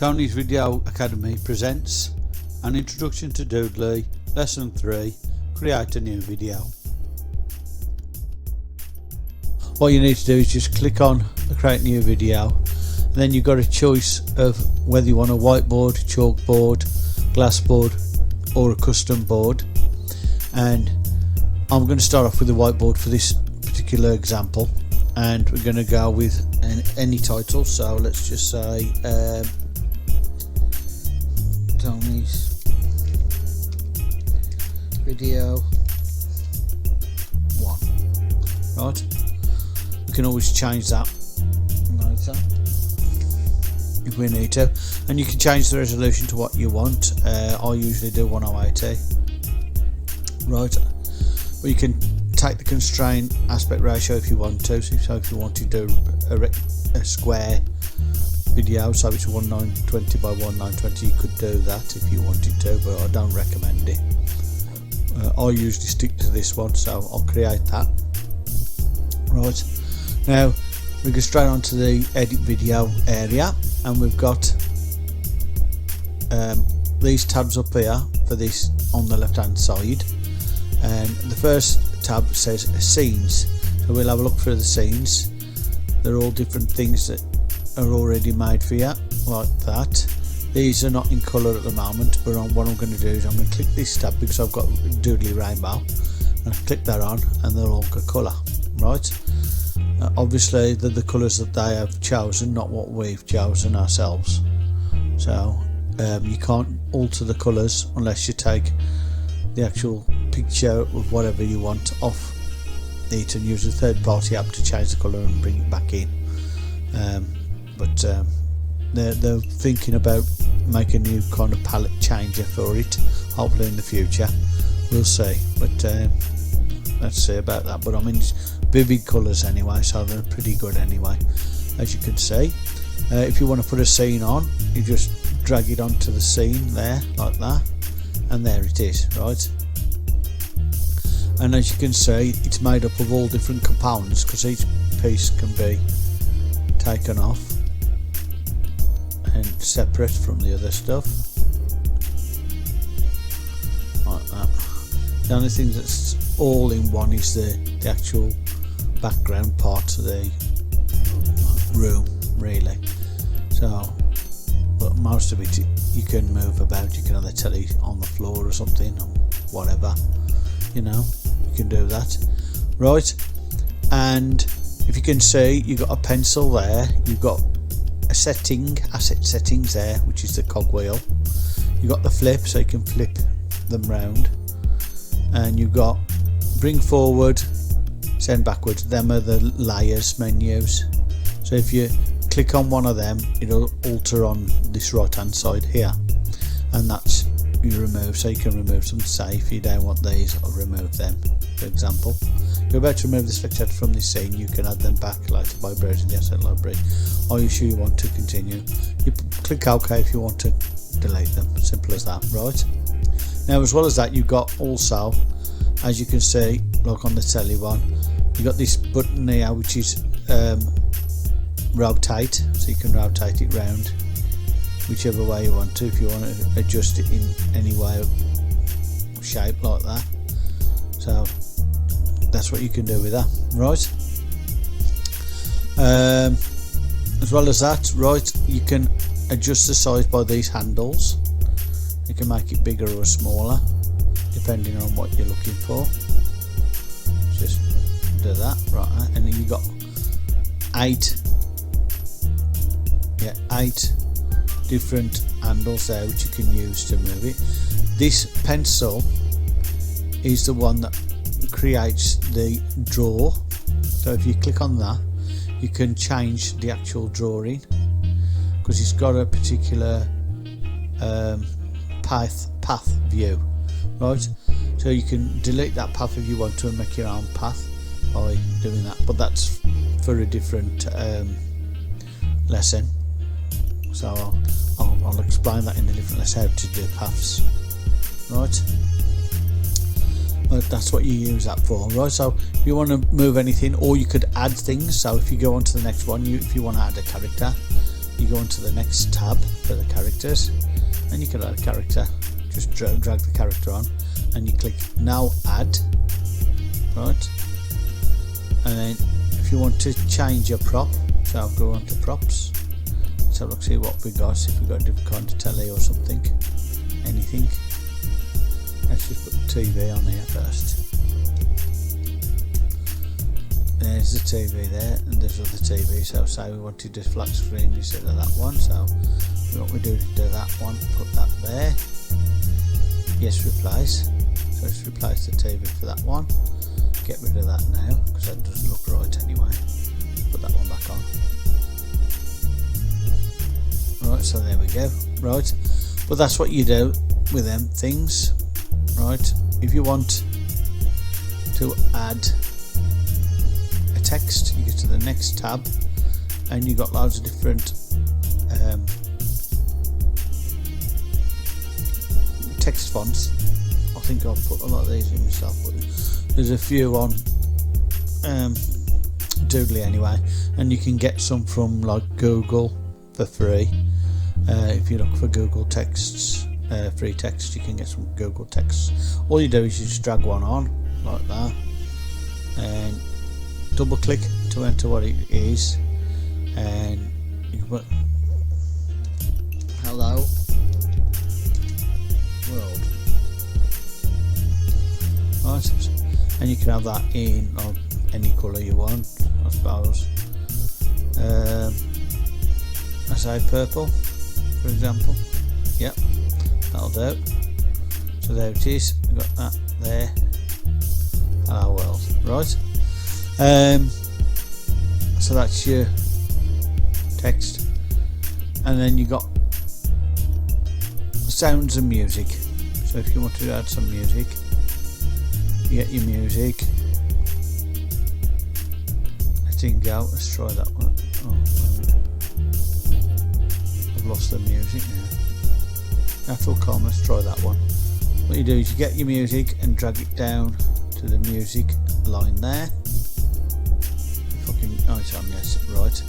Tony's Video Academy presents an introduction to Doodly Lesson 3, create a new video. What you need to do is just click on the create new video, and then you've got a choice of whether you want a whiteboard, chalkboard, glass board or a custom board. And I'm going to start off with the whiteboard for this particular example, and we're going to go with any title. So let's just say Tony's Video 1. Right, we can always change that later if we need to, and you can change the resolution to what you want. I usually do 1080. Right, but you can take the constraint aspect ratio if you want to. So if you want to do a square video, so it's 1920 by 1920, you could do that if you wanted to, but I don't recommend it. I usually stick to this one, so I'll create that. Right, now we go straight on to the edit video area, and we've got these tabs up here for this on the left hand side, and the first tab says scenes, so we'll have a look through the scenes. They're all different things that are already made for you, like that. These are not in colour at the moment, but what I'm going to do is I'm going to click this tab because I've got Doodly Rainbow, and I click that on and they're all got colour. Right, obviously they're the colours that they have chosen, not what we've chosen ourselves. So you can't alter the colours unless you take the actual picture of whatever you want off it and use a third party app to change the colour and bring it back in. But they're thinking about making a new kind of palette changer for it, hopefully in the future. We'll see, but let's see about that. But I mean, it's vivid colours anyway, so they're pretty good anyway, as you can see. If you want to put a scene on, you just drag it onto the scene there like that, and there it is. Right, and as you can see, it's made up of all different components because each piece can be taken off and separate from the other stuff like that. The only thing that's all in one is the actual background part of the room, really. So, but most of it you can move about. You can have the telly on the floor or something, or whatever, you know, you can do that. Right, and if you can see, you've got a pencil there, you've got a asset settings there, which is the cogwheel. You've got the flip, so you can flip them round, and you've got bring forward, send backwards. Them are the layers menus. So if you click on one of them, it'll alter on this right hand side here, and that's you remove. So you can remove some, say if you don't want these, or remove them. For example, you're about to remove the spectator from this scene, you can add them back later by browsing the asset library. Are you sure you want to continue? You click OK if you want to delete them. Simple as that. Right, now as well as that, you've got also, as you can see, like on the telly one, you got this button here which is rotate, so you can rotate it round whichever way you want to, if you want to adjust it in any way, shape like that. So that's what you can do with that. Right, as well as that, right, you can adjust the size by these handles. You can make it bigger or smaller depending on what you're looking for. Just do that. Right, and then you got eight different handles there which you can use to move it. This pencil is the one that creates the draw, so if you click on that, you can change the actual drawing because it's got a particular path view. Right, so you can delete that path if you want to and make your own path by doing that, but that's for a different lesson, so I'll explain that in a different lesson, how to do paths. Right, but that's what you use that for. Right, so if you want to move anything, or you could add things, so if you go on to the next one, if you want to add a character, you go into the next tab for the characters, and you can add a character. Just drag the character on, and you click now add, right? And then if you want to change your prop, so I'll go on to props. So let's see what we got. If we got a different kind of telly or something, anything. Let's just put TV on here first. There's the TV there, and there's other TV. So say we wanted this flat screen instead of that one. So what we do is do that one, put that there. Yes, replace. So let's replace the TV for that one. Get rid of that now because that doesn't look right anyway. Put that one back on. Right, so there we go. Right, but that's what you do with them things. Right, if you want to add a text, you go to the next tab, and you got loads of different text fonts. I think I'll put a lot of these in myself, but there's a few on Doodly anyway, and you can get some from like Google for free. If you look for Google texts, free text, you can get some Google texts. All you do is you just drag one on like that, and double click to enter what it is, and you can put hello world. Right, and you can have that in any colour you want, I suppose. I say purple, for example. Yep, that'll do. So there it is. We've got that there. Hello world. Right. So that's your text, and then you got sounds and music. So if you want to add some music, you get your music. Let's go. Let's try that one. Oh, I've lost the music now. Natural calm. Let's try that one. What you do is you get your music and drag it down to the music line there. Oh, it's on, yes, right.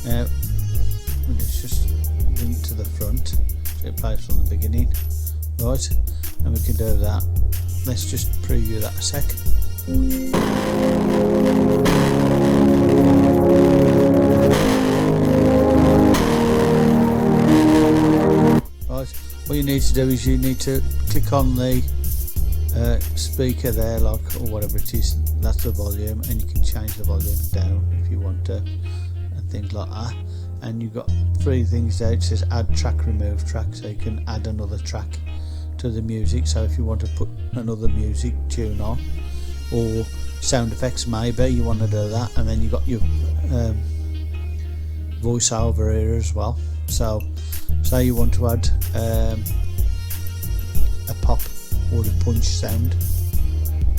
Now let's just bring it to the front so it plays from the beginning, right? And we can do that. Let's just preview that a sec. Right, what you need to do is you need to click on the speaker there, like, or whatever it is, that's the volume, and you can change the volume down if you want to, and things like that. And you've got three things there. It says add track, remove track, so you can add another track to the music. So if you want to put another music tune on, or sound effects, maybe you want to do that. And then you got your voiceover here as well. So say you want to add a pop or a punch sound,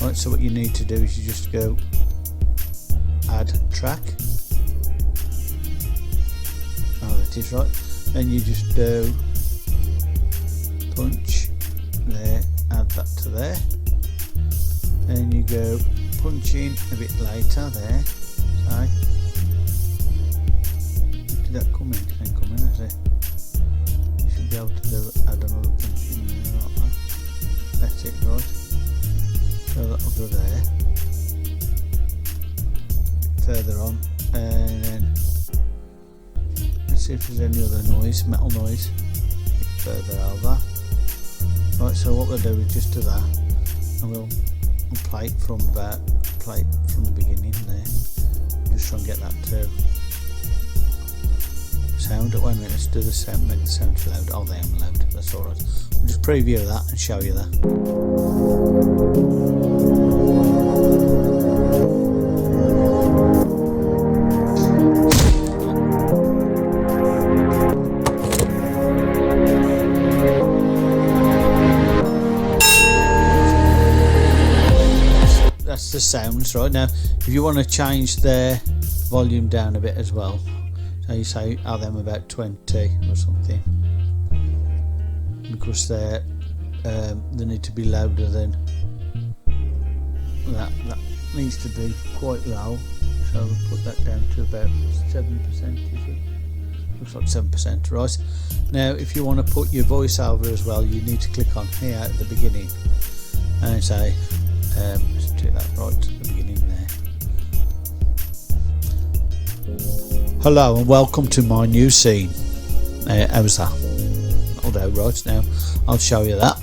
right? So what you need to do is you just go add track. Oh, that is right. Then you just do punch there, add that to there. Then you go punch in a bit later there. So did that come in? It ain't come in, has it? You should be able to add another punch in there like that. That's it, right? So that'll go there. Further on, and then let's see if there's any other noise, metal noise, further over. Right, so what we'll do is just do that, and we'll play it from the beginning there. Just try and get that to sound. Wait a minute, let's do the sound, make the sound loud. Oh, they am loud, that's alright. We'll just preview that and show you that. That's the sounds. Right, now if you want to change their volume down a bit as well, so you say them about 20 or something, because they need to be louder than that needs to be quite low, so we'll put that down to about 7%, is it? looks like 7%. Right, now if you want to put your voiceover as well, you need to click on here at the beginning and say let's do that right at the beginning there. Hello and welcome to my new scene. How's that? Although right now I'll show you that.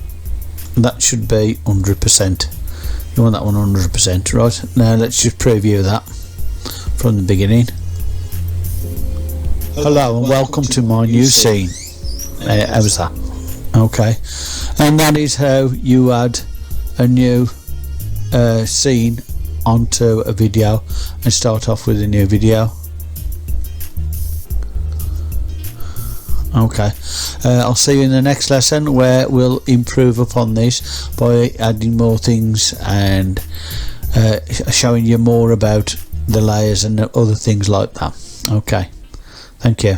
That should be 100%. You want that one 100%. Right, now let's just preview that from the beginning. Hello and welcome to my new scene. How's that? Okay, and that is how you add a new scene onto a video and start off with a new video. Okay, I'll see you in the next lesson where we'll improve upon this by adding more things and showing you more about the layers and other things like that. Okay, thank you.